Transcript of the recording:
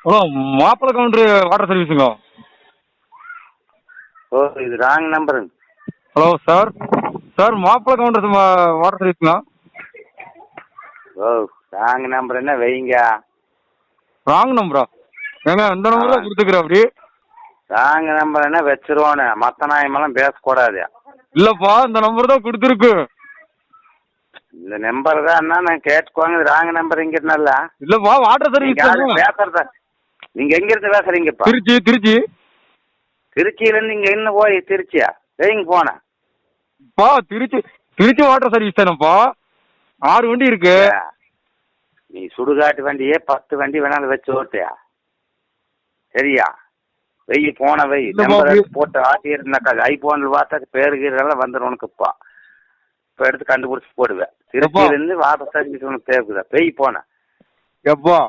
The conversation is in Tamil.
ஹலோ, மாப்பிள்ளை கவுண்டரு வாட்டர் சர்வீஸுங்க. ஓ, இது ராங் நம்பருங்க. ஹலோ சார், சார் மாப்பிள்ளை கவுண்டர் வாட்டர் சர்வீஸுங்களா? ஓ, ராங் நம்பர் என்ன வைங்க. ராங் நம்பரா? ஏங்க இந்த நம்பர் தான் கொடுத்துக்கிறேன். அப்படி ராங் நம்பர் என்ன வச்சிருவோன்னு மற்ற நாயமெல்லாம் பேசக்கூடாது. இல்லப்பா, இந்த நம்பர் தான் கொடுத்துருக்கு. இந்த நம்பர் தான் நான் கேட்டுக்கோங்க. இது ராங் நம்பர் இங்கிருந்தல்ல. இல்லப்பா, வாட்டர் சர்வீஸ் பேசுறத நீங்க எங்க இருந்து பேசுறீங்கப்பா? திருச்சி. திருச்சி திருச்சியில இருந்து இங்க இன்னும் போய் திருச்சியா எங்க போன? திருச்சி திருச்சி வாட்டர் சர்வீஸ் தானேப்பா. 6 வண்டி இருக்கு. நீ சுடுகாட்டு வண்டியே 10 வண்டி வேணாலும் வச்சு ஓட்டியா? சரியா? வெய் போன வெய் நம்பர் போட்டு ஆட்டி இருந்தாக்கா ஐபோன்ல பார்த்தா பேருகீரெல்லாம் வந்துடும் உனக்குப்பா. இப்போ எடுத்து கண்டுபிடிச்சி போடுவேன். திருச்சியில இருந்து வாட்டர் சர்வீஸ் உனக்கு தேவைக்குதா? வெய் போன எப்பா